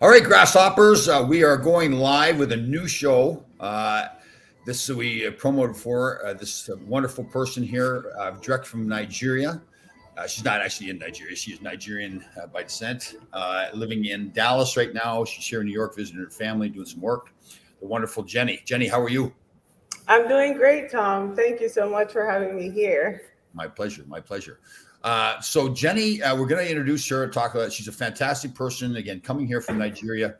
All right, grasshoppers, we are going live with a new show. This we promoted for this wonderful person here, direct from Nigeria. She's not actually in Nigeria. She is Nigerian by descent, living in Dallas right now. She's here in New York visiting her family, doing some work. The wonderful Jenny. Jenny, how are you? I'm doing great, Tom. Thank you so much for having me here. My pleasure. My pleasure. So Jenny, we're going to introduce her and talk about. She's a fantastic person. Again, coming here from Nigeria.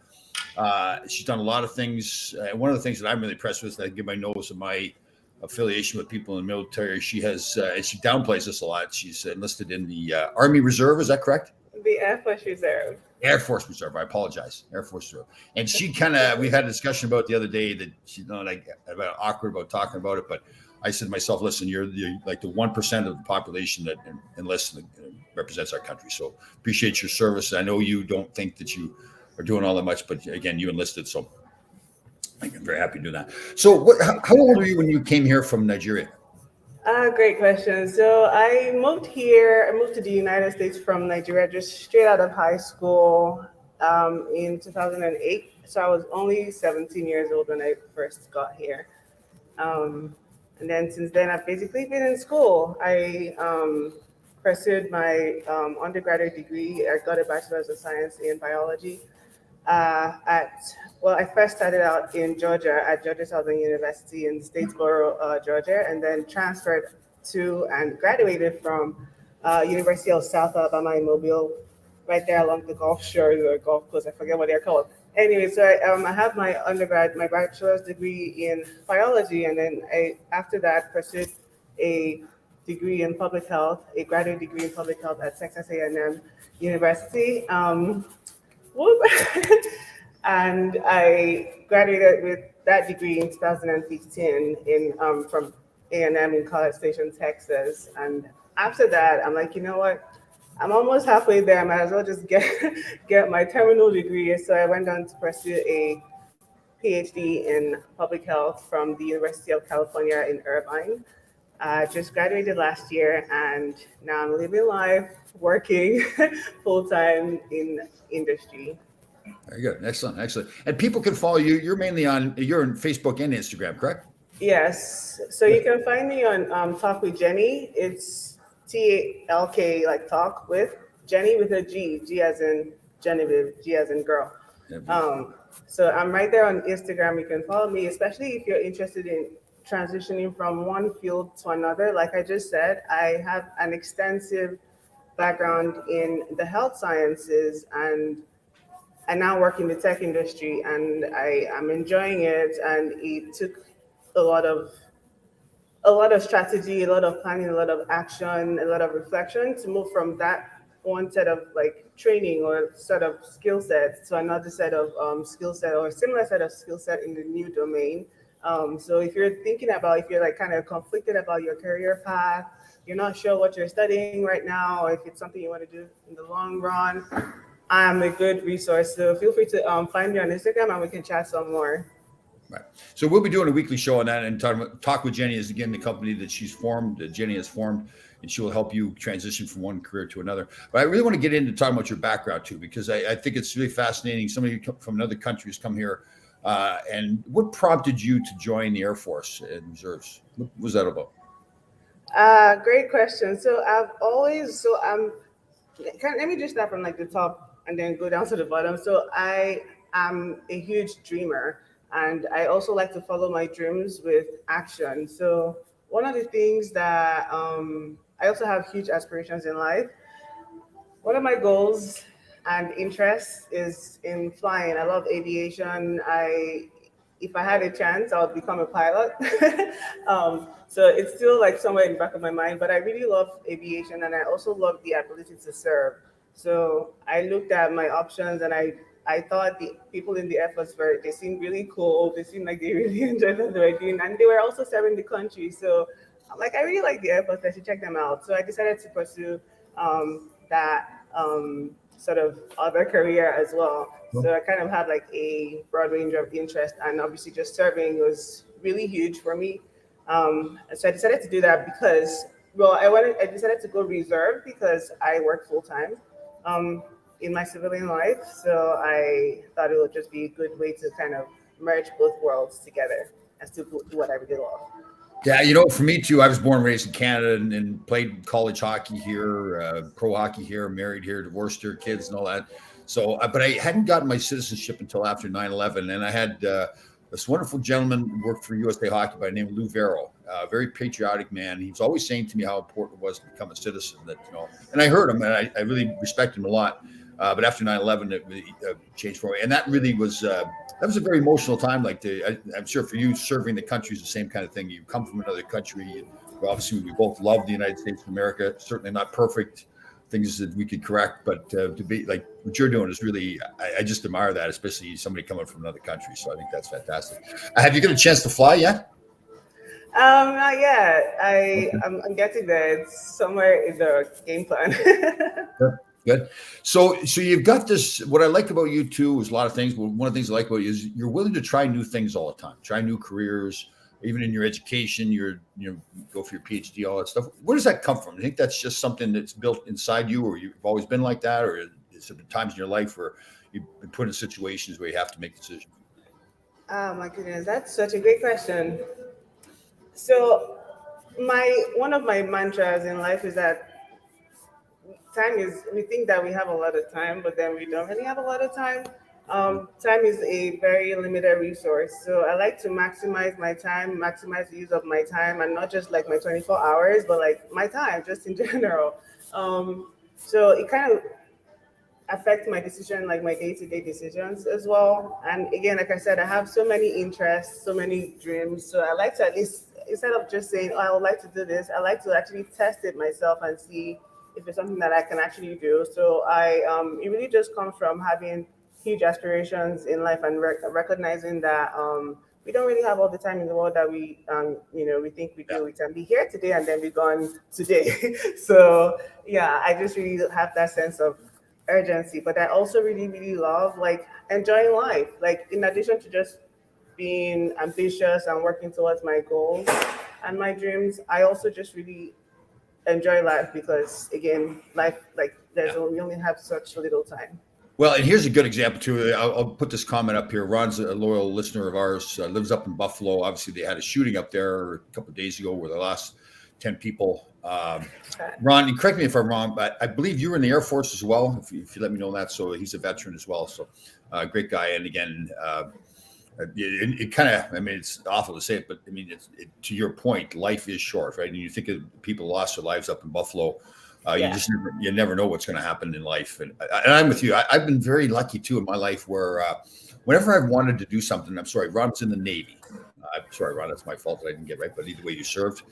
She's done a lot of things. One of the things that I'm really impressed with, I give my nose of my affiliation with people in the military. She has, and she downplays this a lot. She's enlisted in the Army Reserve. Is that correct? The Air Force Reserve. Air Force Reserve. I apologize. Air Force Reserve. And she kind of, we had a discussion about the other day that she's not like about awkward about talking about it, but I said to myself, listen, you're like the 1% of the population that enlists and represents our country. So appreciate your service. I know you don't think that you are doing all that much, but again, you enlisted. So I'm very happy to do that. So how old were you when you came here from Nigeria? Great question. So I moved here. I moved to the United States from Nigeria just straight out of high school in 2008. So I was only 17 years old when I first got here. And then since then, I've basically been in school. I pursued my undergraduate degree. I got a bachelor's of science in biology. I first started out in Georgia at Georgia Southern University in Statesboro, Georgia, and then transferred to and graduated from University of South Alabama in Mobile, right there along the Gulf Shores or Gulf Coast. I forget what they're called. Anyway, so I have my bachelor's degree in biology, and then after that pursued a degree in public health, a graduate degree in public health at Texas A&M University. And I graduated with that degree in 2015 from A&M in College Station, Texas. And after that, I'm like, you know what? I'm almost halfway there. I might as well just get my terminal degree. So I went on to pursue a PhD in public health from the University of California in Irvine. I just graduated last year, and now I'm living life, working full-time in industry. Very good. Excellent. And people can follow you. You're on Facebook and Instagram, correct? Yes. So you can find me on Talk with Jenny. It's TALK, like talk with Jenny with a G. G as in Genevieve, G as in girl. So I'm right there on Instagram. You can follow me, especially if you're interested in transitioning from one field to another. Like I just said, I have an extensive background in the health sciences, and I now work in the tech industry, and I am enjoying it. And it took a lot of strategy, a lot of planning, a lot of action, a lot of reflection to move from that one set of like training or set of skill sets to another set of skill set or similar set of skill set in the new domain. So if you're like kind of conflicted about your career path, you're not sure what you're studying right now, or if it's something you want to do in the long run, I'm a good resource. So feel free to find me on Instagram and we can chat some more. Right. So we'll be doing a weekly show on that, and Talk with Jenny is again the company that she's formed, that Jenny has formed, and she will help you transition from one career to another. But I really want to get into talking about your background too, because I think it's really fascinating. Somebody from another country has come here, and what prompted you to join the Air Force and Reserves? What was that about? Great question. So let me just start from like the top and then go down to the bottom. So I am a huge dreamer. And I also like to follow my dreams with action. So one of the things that I also have huge aspirations in life. One of my goals and interests is in flying. I love aviation. If I had a chance, I would become a pilot. So it's still like somewhere in the back of my mind, but I really love aviation, and I also love the ability to serve. So I looked at my options, and I thought the people in the Air Force they seemed really cool. They seemed like they really enjoyed what they were doing, and they were also serving the country. So I'm like, I really like the Air Force. I should check them out. So I decided to pursue that sort of other career as well. So I kind of had like a broad range of interest, and obviously just serving was really huge for me. So I decided to do that because, I decided to go reserve because I work full time. in my civilian life. So I thought it would just be a good way to kind of merge both worlds together as to do what I really love. Yeah, for me too, I was born and raised in Canada and played college hockey here, pro hockey here, married here, divorced here, kids and all that. So, but I hadn't gotten my citizenship until after 9/11. And I had this wonderful gentleman who worked for USA Hockey by the name of Lou Vero, a very patriotic man. He was always saying to me how important it was to become a citizen, and I heard him and I really respect him a lot. But after 9/11, it really changed for me. And that really was that was a very emotional time. I'm sure for you, serving the country is the same kind of thing. You come from another country. Obviously, we both love the United States of America. Certainly not perfect, things that we could correct, but to be like what you're doing is really, I just admire that, especially somebody coming from another country. So I think that's fantastic. Have you got a chance to fly yet? Not yet. Okay. I'm getting there. It's somewhere in the game plan. Good. So you've got this. What I like about you too is a lot of things. But one of the things I like about you is you're willing to try new things all the time. Try new careers, even in your education. Go for your PhD, all that stuff. Where does that come from? Do you think that's just something that's built inside you, or you've always been like that, or is there been times in your life where you've been put in situations where you have to make decisions? Oh my goodness, that's such a great question. So one of my mantras in life is that we think that we have a lot of time, but then we don't really have a lot of time. Time is a very limited resource. So I like to maximize my time, maximize the use of my time, and not just like my 24 hours, but like my time just in general. So it kind of affects my decision, like my day-to-day decisions as well. And again, like I said, I have so many interests, so many dreams. So I like to at least, instead of just saying, oh, I would like to do this, I like to actually test it myself and see if it's something that I can actually do. So it really just comes from having huge aspirations in life and recognizing that we don't really have all the time in the world that we think we do. We can be here today and then be gone today. So yeah, I just really have that sense of urgency. But I also really, really love like enjoying life. Like in addition to just being ambitious and working towards my goals and my dreams, I also just really enjoy life because again, life like we only have such little time. Well, and here's a good example too. I'll put this comment up here. Ron's a loyal listener of ours, lives up in Buffalo. Obviously, they had a shooting up there a couple of days ago where they lost 10 people. Ron, and correct me if I'm wrong, but I believe you were in the Air Force as well, if you let me know that. So he's a veteran as well. So great guy. And again, it kind of, I mean, it's awful to say it, but I mean, to your point, life is short, right? And you think of people lost their lives up in Buffalo. You never know what's going to happen in life. And I'm with you. I've been very lucky too in my life where whenever I've wanted to do something, I'm sorry, Ron's in the Navy. I'm sorry, Ron, that's my fault that I didn't get right. But either way, you served.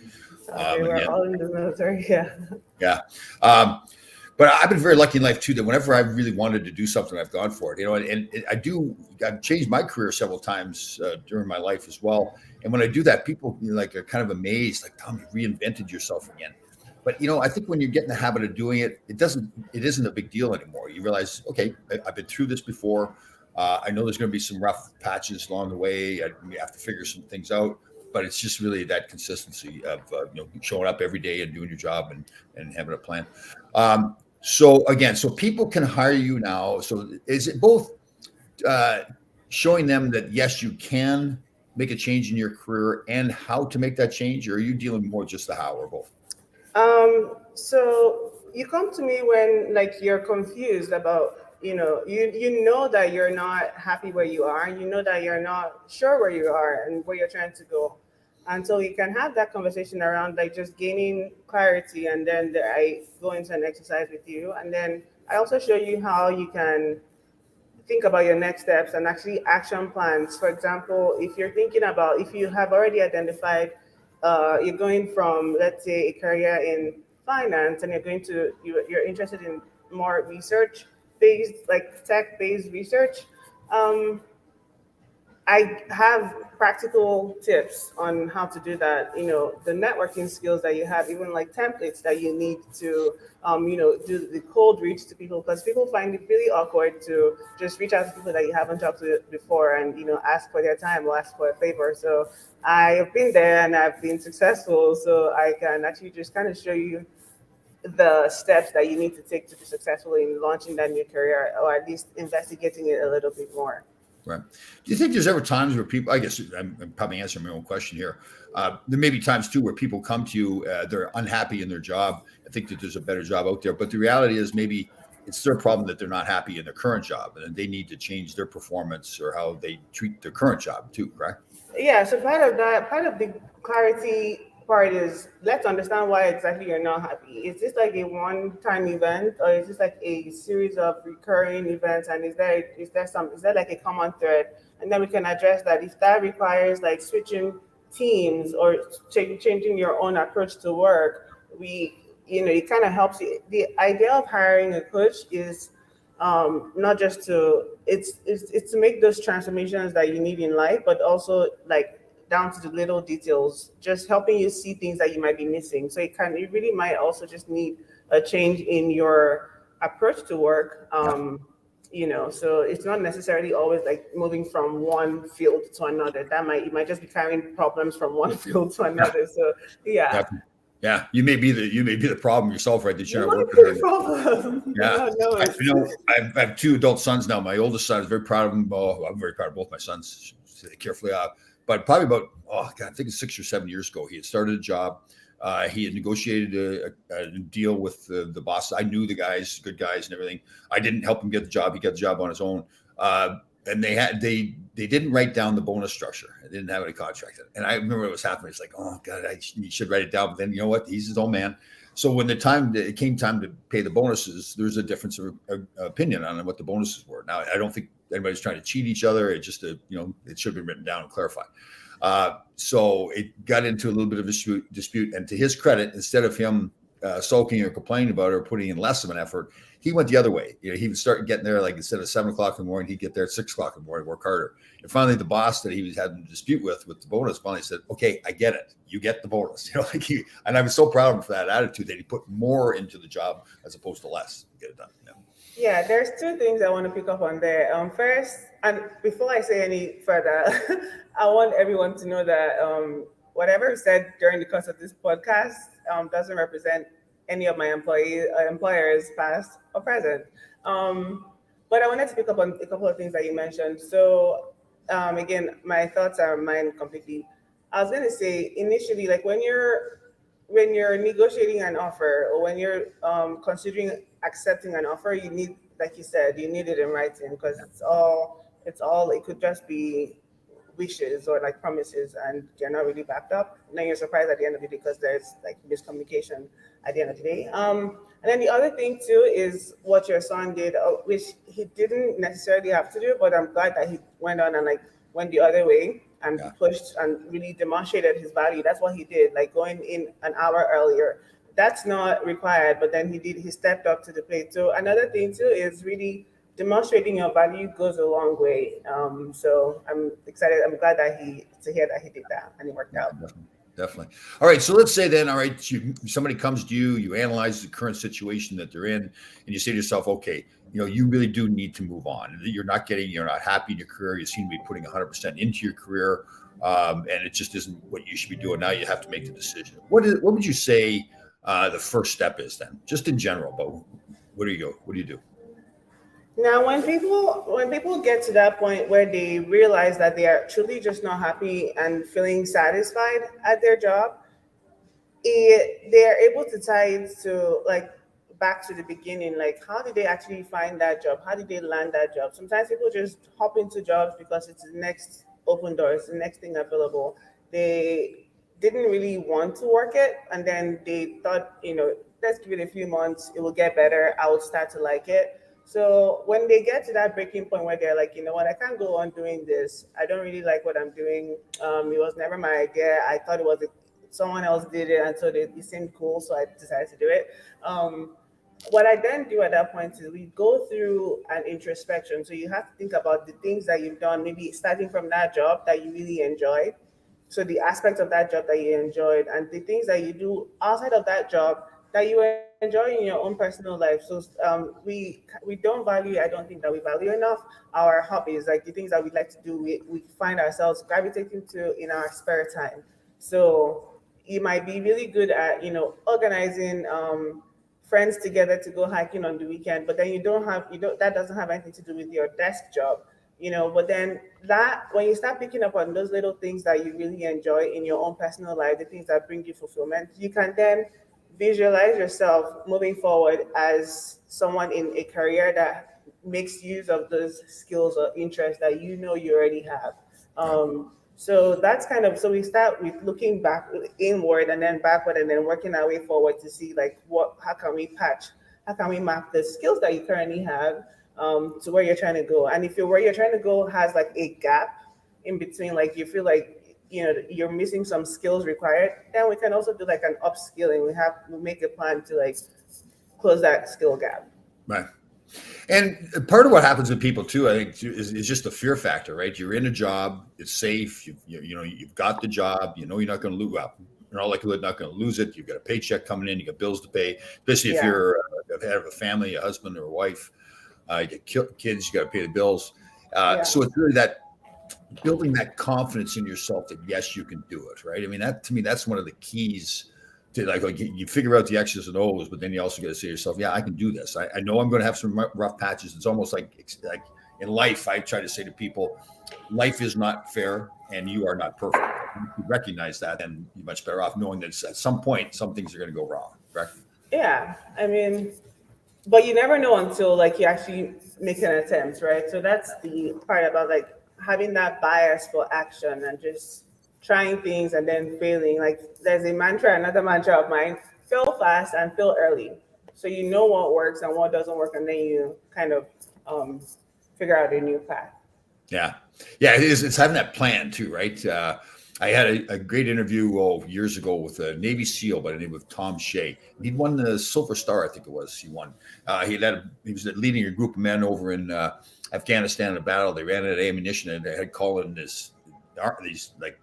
We're all in the military. Yeah. Yeah. But I've been very lucky in life too, that whenever I really wanted to do something, I've gone for it, and I've changed my career several times during my life as well. And when I do that, people are kind of amazed, like, Tom, you reinvented yourself again. But, I think when you get in the habit of doing it, it isn't a big deal anymore. You realize, okay, I've been through this before. I know there's going to be some rough patches along the way. I have to figure some things out, but it's just really that consistency of, showing up every day and doing your job and having a plan. So people can hire you now. So is it both showing them that, yes, you can make a change in your career and how to make that change, or are you dealing more just the how, or both? So you come to me when like you're confused about, you know that you're not happy where you are, you know that you're not sure where you are and where you're trying to go. And so you can have that conversation around like just gaining clarity. And then I go into an exercise with you. And then I also show you how you can think about your next steps and actually action plans. For example, if you have already identified you're going from, let's say, a career in finance, and you're interested in more research-based, like tech-based research. I have practical tips on how to do that. The networking skills that you have, even like templates that you need to, do the cold reach to people, because people find it really awkward to just reach out to people that you haven't talked to before and, ask for their time or ask for a favor. So I have been there and I've been successful. So I can actually just kind of show you the steps that you need to take to be successful in launching that new career, or at least investigating it a little bit more. Right. Do you think there's ever times where people, I guess I'm probably answering my own question here. There may be times too where people come to you, they're unhappy in their job. I think that there's a better job out there, but the reality is maybe it's their problem that they're not happy in their current job and they need to change their performance or how they treat their current job too, correct? Yeah, so part of the clarity part is let's understand why exactly you're not happy. Is this like a one-time event, or is this like a series of recurring events? And is there like a common thread? And then we can address that. If that requires like switching teams or changing your own approach to work, we it kind of helps you. The idea of hiring a coach is not just to it's to make those transformations that you need in life, but also like down to the little details, just helping you see things that you might be missing. So it really might also just need a change in your approach to work. Yeah. So it's not necessarily always like moving from one field to another. You might just be carrying problems from one field to Yeah. another. So yeah. Yeah. Yeah. You may be the problem yourself, right? That you're You not might working be hard. the problem. You Yeah. don't know I it. I have two adult sons now. My oldest son is very proud of him. Oh, I'm very proud of both my sons. Say carefully. But probably about, oh God, I think it's 6 or 7 years ago, he had started a job. He had negotiated a deal with the boss. I knew the guys, good guys and everything. I didn't help him get the job. He got the job on his own. And they didn't write down the bonus structure. They didn't have any contract. And I remember what was happening. It's like, oh God, you should write it down. But then you know what? He's his own man. So when it came time to pay the bonuses, there's a difference of opinion on what the bonuses were. Now, I don't think anybody's trying to cheat each other. It just, it should be written down and clarified. So it got into a little bit of a dispute. And to his credit, instead of him sulking or complaining about it or putting in less of an effort, he went the other way. He would start getting there, like instead of 7 o'clock in the morning, he'd get there at 6 o'clock in the morning, work harder. And finally, the boss that he was having a dispute with the bonus finally said, "Okay, I get it. You get the bonus." And I was so proud of him for that attitude that he put more into the job as opposed to less to get it done. Yeah, there's two things I want to pick up on there. First, and before I say any further, I want everyone to know that whatever is said during the course of this podcast doesn't represent any of my employers, past or present. But I wanted to pick up on a couple of things that you mentioned. So, again, my thoughts are mine completely. I was going to say initially, like when you're negotiating an offer, or when you're considering accepting an offer, you need, like you said, you need it in writing, because it could just be wishes or like promises, and they're not really backed up. And then you're surprised at the end of it because there's like miscommunication at the end of the day. And then the other thing too is what your son did, which he didn't necessarily have to do, but I'm glad that he went on and like went the other way and pushed and really demonstrated his value. That's what he did, like going in an hour earlier. That's not required, but then he stepped up to the plate. So another thing too is really demonstrating your value goes a long way. So I'm excited. I'm glad to hear that he did that and it worked out. Definitely. All right. So let's say then, all right, somebody comes to you, you analyze the current situation that they're in, and you say to yourself, okay, you really do need to move on. You're not happy in your career. You seem to be putting 100% into your career, and it just isn't what you should be doing. Now you have to make the decision. What would you say the first step is then, just in general? But where do you go? What do you do? Now, when people get to that point where they realize that they are truly just not happy and feeling satisfied at their job, they are able to tie it to like back to the beginning. Like, how did they actually find that job? How did they land that job? Sometimes people just hop into jobs because it's the next open door, it's the next thing available. They didn't really want to work it, and then they thought, let's give it a few months, it will get better, I will start to like it. So when they get to that breaking point where they're like, you know what, I can't go on doing this. I don't really like what I'm doing. It was never my idea. I thought someone else did it, and so it seemed cool, so I decided to do it. What I then do at that point is we go through an introspection. So you have to think about the things that you've done, maybe starting from that job that you really enjoyed. So the aspects of that job that you enjoyed, and the things that you do outside of that job that you enjoy in your own personal life. So we don't value. I don't think that we value enough our hobbies, like the things that we like to do. We find ourselves gravitating to in our spare time. So you might be really good at organizing friends together to go hiking on the weekend, but then you don't that doesn't have anything to do with your desk job, but then that when you start picking up on those little things that you really enjoy in your own personal life, the things that bring you fulfillment, you can then visualize yourself moving forward as someone in a career that makes use of those skills or interests that you already have. Right. So that's kind of so we start with looking back inward and then backward and then working our way forward to see like how can we map the skills that you currently have to where you're trying to go. And if where you're trying to go has like a gap in between, like you feel like you're missing some skills required, then we can also do like an upskilling. We make a plan to like close that skill gap. Right. And part of what happens with people too, I think, is just the fear factor, right? You're in a job, it's safe. You've got the job. You know you're not going to lose. Well, you're not likely not going to lose it. You've got a paycheck coming in. You got bills to pay. Especially if Yeah. you're a head of a family, a husband or a wife. You get kids. You got to pay the bills. So it's really that building that confidence in yourself that yes, you can do it, right? I mean, that to me, that's one of the keys to like you figure out the X's and O's, but then you also got to say to yourself, yeah, I can do this. I know I'm going to have some rough patches. It's almost like in life, I try to say to people, life is not fair and you are not perfect. If you recognize that, then you're much better off knowing that at some point, some things are going to go wrong, correct? Yeah, I mean, but you never know until like you actually make an attempt, right? So that's the part about like having that bias for action and just trying things and then failing. Like there's another mantra of mine: fail fast and fail early. So you know what works and what doesn't work, and then you kind of um, figure out a new path. Yeah. Yeah. It is. It's having that plan too, right? I had a great interview years ago with a Navy SEAL by the name of Tom Shea. He'd won the Silver Star, I think it was. He won. He was leading a group of men over in Afghanistan in a battle. They ran out of ammunition and they had called in these like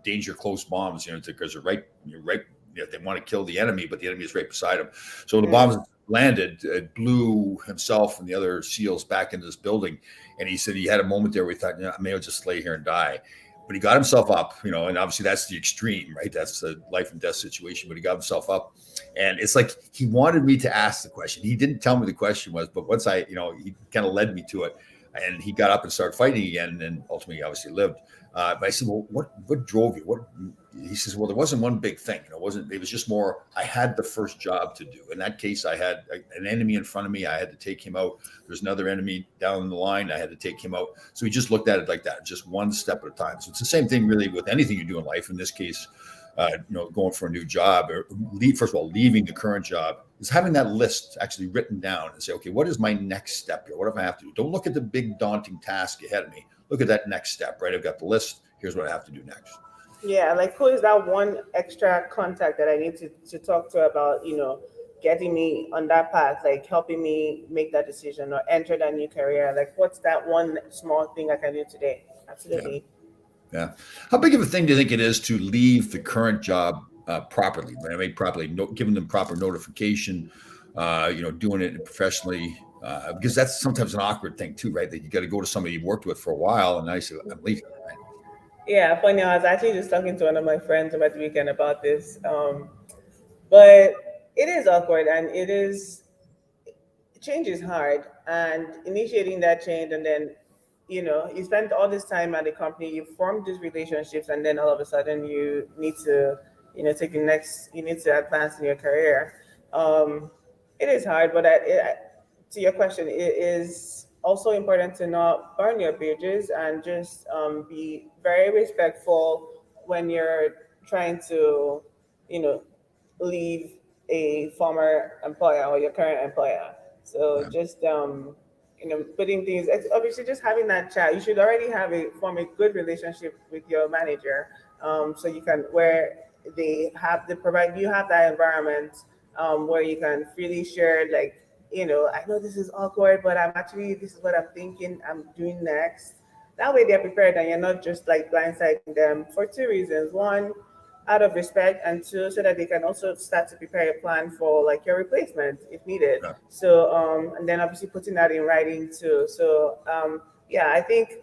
danger close bombs, because you're right. They want to kill the enemy, but the enemy is right beside them. So the bombs landed, it blew himself and the other SEALs back into this building. And he said he had a moment there where he thought, I may just lay here and die. But he got himself up, and obviously that's the extreme, right? That's the life and death situation. But he got himself up, and it's like he wanted me to ask the question. He didn't tell me the question was, but once he kind of led me to it, and he got up and started fighting again, and ultimately, obviously, lived. But I said, well, what drove you? He says, well, there wasn't one big thing. It was just more, I had the first job to do. In that case, I had an enemy in front of me. I had to take him out. There's another enemy down the line. I had to take him out. So he just looked at it like that, just one step at a time. So it's the same thing really with anything you do in life. In this case, going for a new job or first of all, leaving the current job is having that list actually written down and say, okay, what is my next step here? What do I have to do? Don't look at the big daunting task ahead of me. Look at that next step, right? I've got the list. Here's what I have to do next. Yeah, like who is that one extra contact that I need to talk to about, getting me on that path, like helping me make that decision or enter that new career? Like, what's that one small thing I can do today? Absolutely. Yeah. How big of a thing do you think it is to leave the current job properly? Right? I mean, properly, giving them proper notification, doing it professionally, because that's sometimes an awkward thing too, right? That you got to go to somebody you've worked with for a while, and I say, I'm leaving. Right? Yeah, funny. I was actually just talking to one of my friends over the weekend about this. But it is awkward and change is hard, and initiating that change, and then you spend all this time at the company, you form these relationships, and then all of a sudden you need to take the next, you need to advance in your career. um it is hard, but to your question, it is also important to not burn your bridges and just be very respectful when you're trying to you know leave a former employer or your current employer. So Yeah. just putting things, obviously just having that chat. You should already form a good relationship with your manager, so you can where they provide you have that environment where you can freely share, like, I know this is awkward, but this is what I'm thinking I'm doing next. That way they're prepared and you're not just like blindsiding them for two reasons. One, out of respect, and two, so that they can also start to prepare a plan for like your replacement if needed. Yeah. So and then obviously putting that in writing too. So yeah, I think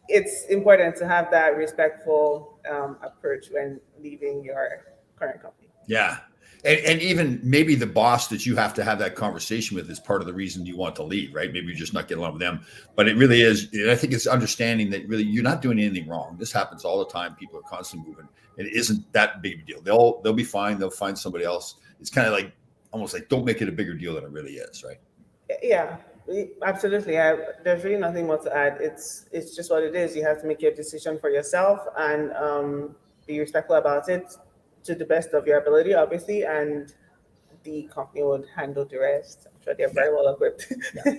it's important to have that respectful approach when leaving your current company. Yeah. And even maybe the boss that you have to have that conversation with is part of the reason you want to leave, right? Maybe you're just not getting along with them. But it really is, and I think it's understanding that really you're not doing anything wrong. This happens all the time. People are constantly moving. It isn't that big of a deal. They'll be fine. They'll find somebody else. It's kind of like almost like don't make it a bigger deal than it really is, right? Yeah, absolutely. There's really nothing more to add. It's just what it is. You have to make your decision for yourself and be respectful about it to the best of your ability, obviously, and the company would handle the rest. I'm sure they're very well equipped. Yeah,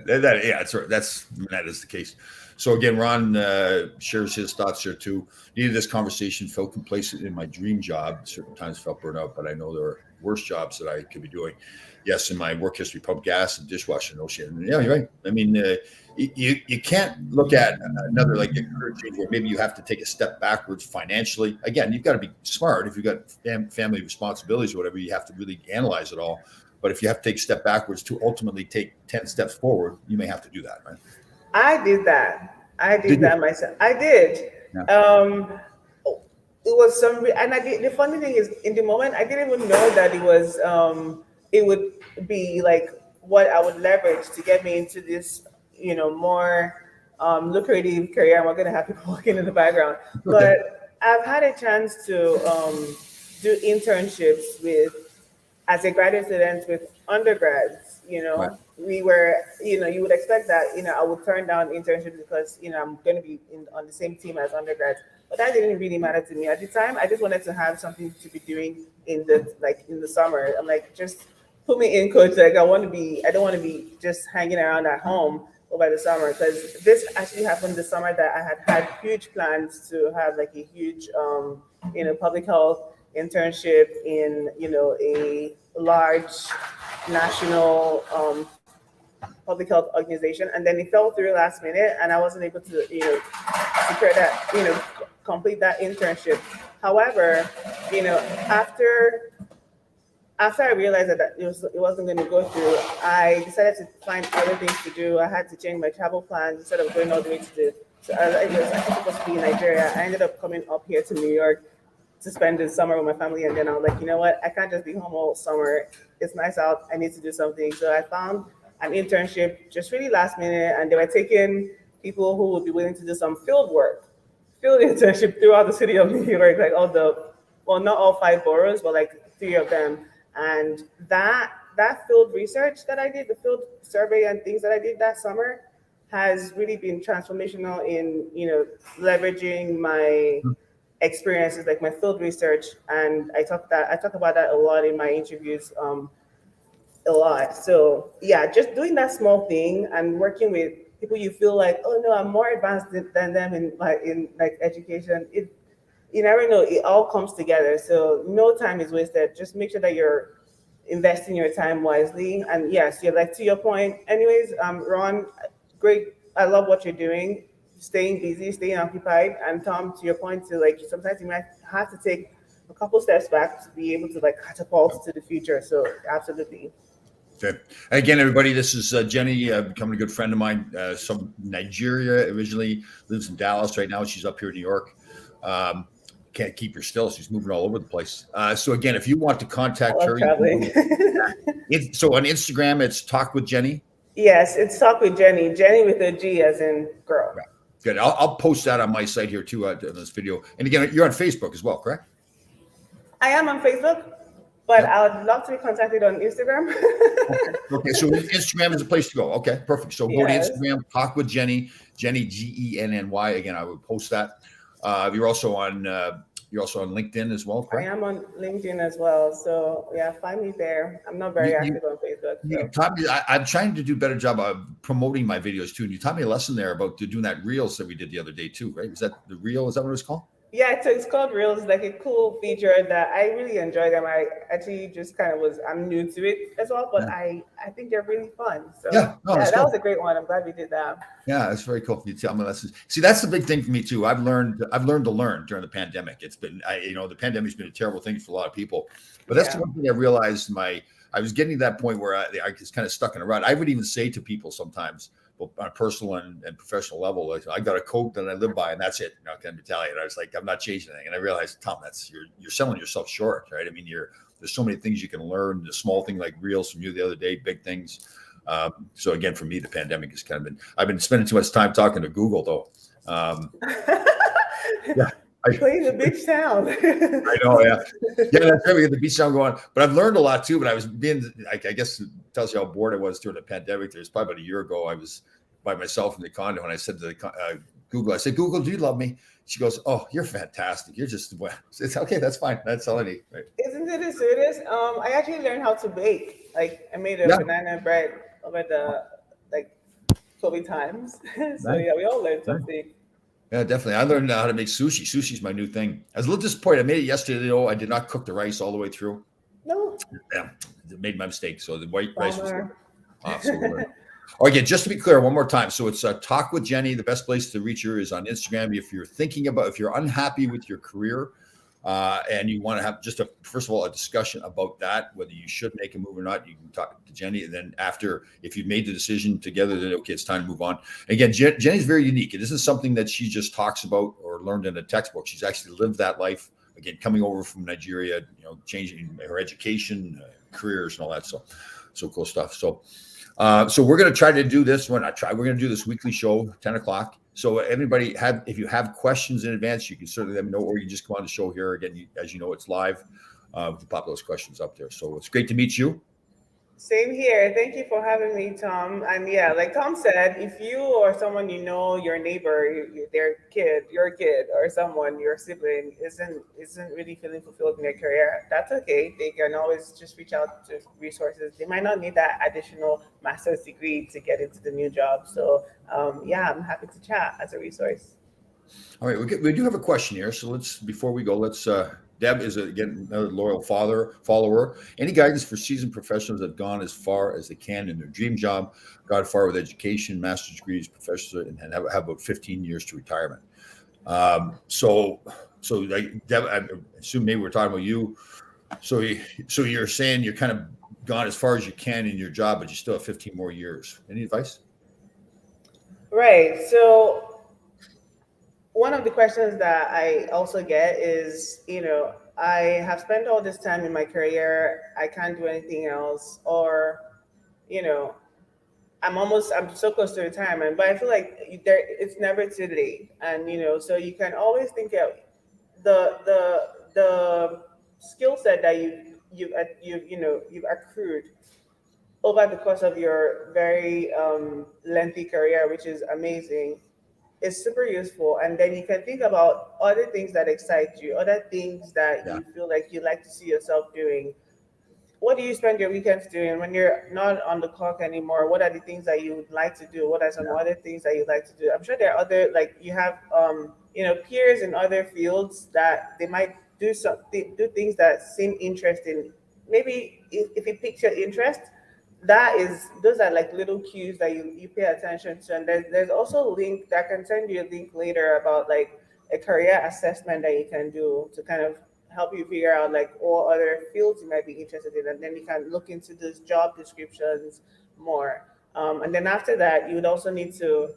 yeah, that's right. That is the case. So again, Ron shares his thoughts here too. Needed this conversation. Felt complacent in my dream job. Certain times felt burnt out, but I know there are worse jobs that I could be doing. Yes, in my work history, pump gas and dishwasher. No shit. Yeah, you're right. I mean, you can't look at another like a career change where maybe you have to take a step backwards financially. Again, you've got to be smart. If you've got family responsibilities or whatever, you have to really analyze it all. But if you have to take a step backwards to ultimately take 10 steps forward, you may have to do that, right? I did that. I did that myself. I did. Yeah. It was and I did. The funny thing is, in the moment, I didn't even know that it was. It would be like what I would leverage to get me into this, more lucrative career. I'm not gonna have people working in the background, but I've had a chance to do internships as a graduate student with undergrads. Right. We were, you would expect that, I would turn down internships because, I'm going to be on the same team as undergrads. But that didn't really matter to me at the time. I just wanted to have something to be doing in the summer. I'm like, just put me in, coach. Like I don't want to be just hanging around at home over the summer, because this actually happened this summer that I had huge plans to have like a huge, public health internship in, a large national public health organization, and then it fell through last minute, and I wasn't able to, secure that, complete that internship. However, after I realized that it wasn't going to go through, I decided to find other things to do. I had to change my travel plans instead of going all the way to the. So I was actually supposed to be in Nigeria. I ended up coming up here to New York to spend the summer with my family, and then I was like, you know what? I can't just be home all summer. It's nice out. I need to do something. So I found an internship just really last minute, and they were taking people who would be willing to do some field internship throughout the city of New York, like not all 5 boroughs, but like 3 of them. And that field research that I did, the field survey and things that I did that summer, has really been transformational in leveraging my experiences, like my field research, and I talk about that a lot in my interviews, a lot. So yeah, just doing that small thing and working with people you feel like, oh no, I'm more advanced than them in education. You never know, it all comes together. So no time is wasted. Just make sure that you're investing your time wisely. And yes, you're like, to your point. Anyways, Ron, great. I love what you're doing. Staying busy, staying occupied. And Tom, to your point, to like sometimes you might have to take a couple steps back to be able to like catapult to the future. So absolutely. Okay. Again, everybody, this is Jenny, becoming a good friend of mine. From Nigeria originally, lives in Dallas right now. She's up here in New York. Can't keep her still. She's moving all over the place. So again, if you want to contact her, so on Instagram, it's Talk with Jenny. Yes, it's Talk with Jenny. Jenny with a G as in girl. Right. Good. I'll post that on my site here too, in this video. And again, you're on Facebook as well, correct? I am on Facebook, but I would love to be contacted on Instagram. Okay, so Instagram is the place to go. Okay, perfect. So go to Instagram, Talk with Jenny, Jenny Genny. Again, I would post that. You're also on LinkedIn as well, correct? I am on LinkedIn as well. So yeah, find me there. I'm not very active on Facebook. You taught me, I'm trying to do a better job of promoting my videos too. And you taught me a lesson there about doing that Reels that we did the other day too, right? Was that the Reel? Is that what it was called? Yeah, it's called Reels. Like a cool feature that I really enjoy them. I actually just I'm new to it as well, but I think they're really fun. So that was a great one. I'm glad we did that. Yeah, that's very cool. You tell me lessons. See, that's the big thing for me too. I've learned to learn during the pandemic. It's been, the pandemic's been a terrible thing for a lot of people, but that's the one thing I realized. I was getting to that point where I was kind of stuck in a rut. I would even say to people sometimes, on a personal and professional level, like, I got a code that I live by, and that's it. Kind of Italian. I was like, I'm not changing anything. And I realized, Tom, you're selling yourself short, right? I mean, there's so many things you can learn. The small thing like reels from you the other day, big things. So again, for me, the pandemic has kind of been, I've been spending too much time talking to Google though. Yeah. Playing the beach sound. I know, yeah. Yeah, that's right. We got the beach sound going. But I've learned a lot too. But I was being, I guess it tells you how bored I was during the pandemic. There's probably about a year ago, I was by myself in the condo, and I said to the Google, I said, Google, do you love me? She goes, oh, you're fantastic. You're just, well, it's okay. That's fine. That's all I need. Right. Isn't it as serious? I actually learned how to bake. Like I made a banana bread over the like COVID times. So Nice. yeah, we all learned something. Yeah, definitely. I learned how to make sushi. Sushi's my new thing. I was a little disappointed. I made it yesterday, though. I did not cook the rice all the way through. No. Yeah, made my mistake. So the white rice was off. So again, just to be clear, one more time. So it's Talk with Jenny. The best place to reach her is on Instagram. If you're unhappy with your career, and you want to have just first of all, a discussion about that, whether you should make a move or not, you can talk to Jenny. And then after, if you've made the decision together that, okay, it's time to move on. Again, Jenny's very unique. It isn't something that she just talks about or learned in a textbook. She's actually lived that life. Again, coming over from Nigeria, changing her education, careers and all that. So cool stuff. So we're going to try to do this. We're going to do this weekly show, 10 o'clock. So everybody if you have questions in advance, you can certainly let me know, or you just come on the show here. Again, as you know, it's live. To pop those questions up there. So it's great to meet you. Same here. Thank you for having me, Tom. And yeah, like Tom said, if you or someone you know, your neighbor, their kid, your kid, or someone, your sibling isn't really feeling fulfilled in their career, that's okay. They can always just reach out to resources. They might not need that additional master's degree to get into the new job. So yeah, I'm happy to chat as a resource. All right, we do have a question here. So before we go, Deb is again another loyal follower. Any guidance for seasoned professionals that have gone as far as they can in their dream job, got far with education, master's degrees, professors, and have about 15 years to retirement? So like Deb, I assume maybe we're talking about you. So you're saying you're kind of gone as far as you can in your job, but you still have 15 more years. Any advice? Right. So one of the questions that I also get is, I have spent all this time in my career, I can't do anything else, or, I'm so close to retirement, but I feel like it's never too late. And, so you can always think of the skill set that you've accrued over the course of your very lengthy career, which is amazing. Is super useful. And then you can think about other things that excite you, other things that you feel like you like to see yourself doing. What do you spend your weekends doing when you're not on the clock anymore? What are the things that you would like to do? What are some other things that you'd like to do? I'm sure there are other, like you have, peers in other fields that they might do things that seem interesting. Maybe if it piques your interest, those are like little cues that you pay attention to. And there's also a link that can send you a link later about like a career assessment that you can do to kind of help you figure out like all other fields you might be interested in, and then you can look into those job descriptions more. And then after that, you would also need to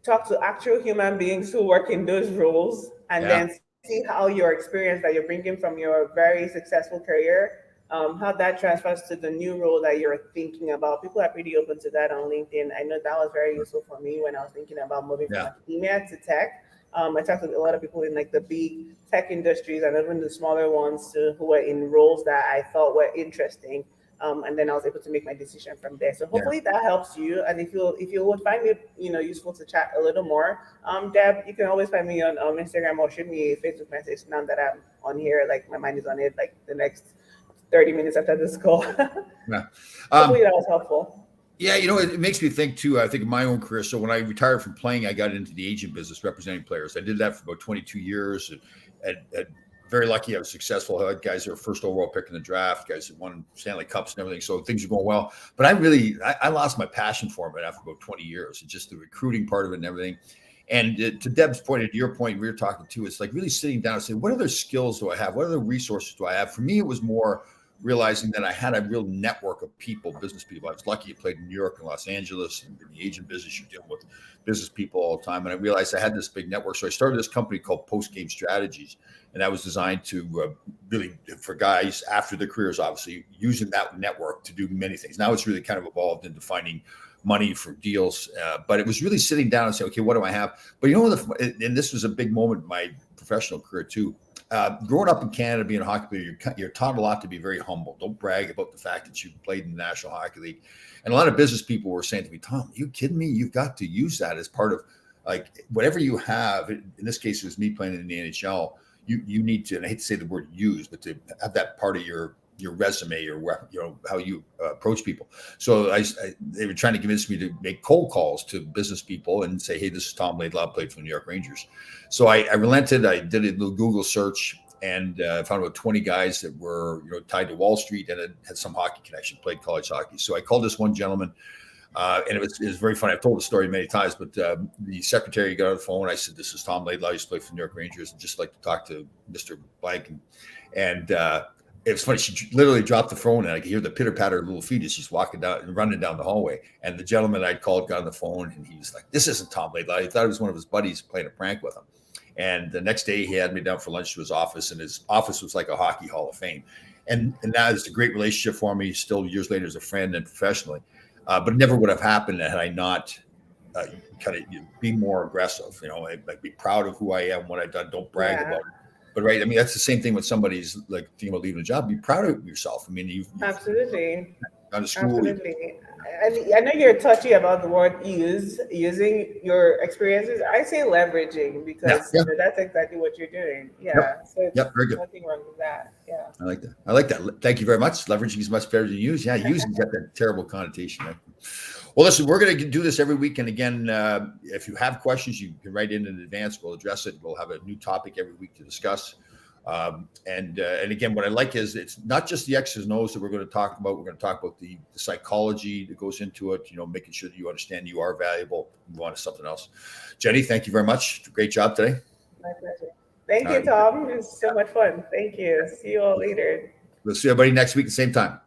talk to actual human beings who work in those roles, and then see how your experience that you're bringing from your very successful career, how that transfers to the new role that you're thinking about. People are pretty open to that on LinkedIn. I know that was very useful for me when I was thinking about moving from academia to tech. I talked to a lot of people in like the big tech industries and even the smaller ones too, who were in roles that I thought were interesting. And then I was able to make my decision from there. So hopefully that helps you. And if you would find it, useful to chat a little more, Deb, you can always find me on Instagram or shoot me a Facebook message now that I'm on here. Like my mind is on it. Like the next 30 minutes after this call. Hopefully that was helpful. Yeah, it makes me think too. I think of my own career. So when I retired from playing, I got into the agent business, representing players. I did that for about 22 years. And very lucky, I was successful. I had guys that were first overall pick in the draft, guys that won Stanley Cups and everything. So things are going well. But I lost my passion for it after about 20 years. It's just the recruiting part of it and everything. And to Deb's point, and to your point, we were talking too, it's like really sitting down and saying, what other skills do I have? What other resources do I have? For me, it was more realizing that I had a real network of people, business people. I was lucky. I played in New York and Los Angeles, and in the agent business, you're dealing with business people all the time. And I realized I had this big network. So I started this company called Post Game Strategies. And that was designed to really, for guys after their careers, obviously, using that network to do many things. Now it's really kind of evolved into finding money for deals. But it was really sitting down and saying, okay, what do I have? But and this was a big moment in my professional career too. Growing up in Canada, being a hockey player, you're taught a lot to be very humble. Don't brag about the fact that you played in the National Hockey League. And a lot of business people were saying to me, Tom, are you kidding me? You've got to use that as part of like whatever you have. In this case, it was me playing in the NHL. You need to, and I hate to say the word use, but to have that part of your resume or how you approach people. So they were trying to convince me to make cold calls to business people and say, hey, this is Tom Laidlaw, played for the New York Rangers. So I relented. I did a little Google search and found about 20 guys that were tied to Wall Street and had some hockey connection, played college hockey. So I called this one gentleman. And it was very funny. I've told the story many times, but the secretary got on the phone. I said, this is Tom Laidlaw. I used to play for the New York Rangers and just like to talk to Mr. Blank. And it was funny. She literally dropped the phone and I could hear the pitter patter of little feet as she's walking down and running down the hallway. And the gentleman I'd called got on the phone and he was like, this isn't Tom Laidlaw. He thought it was one of his buddies playing a prank with him. And the next day he had me down for lunch to his office, and his office was like a hockey hall of fame. And that is a great relationship for me still years later as a friend and professionally. But it never would have happened had I not kind of be more aggressive, like be proud of who I am, what I've done, don't brag about it. But right, I mean, that's the same thing when somebody's like thinking about leaving a job. Be proud of yourself. I mean, you've Absolutely. gone to school. Absolutely. I know you're touchy about the word using your experiences. I say leveraging because that's exactly what you're doing. Yeah. So very good. Nothing wrong with that. Yeah. I like that. Thank you very much. Leveraging is much better than use. Yeah, using's got that terrible connotation. Right? Well, listen, we're going to do this every week. And again, if you have questions, you can write in advance. We'll address it. We'll have a new topic every week to discuss. And again, what I like is it's not just the X's and O's that we're going to talk about. We're going to talk about the psychology that goes into it, making sure that you understand you are valuable, move on to something else. Jenny, thank you very much. Great job today. My pleasure. Thank you, Tom. It was so much fun. Thank you. See you all later. We'll see everybody next week at the same time.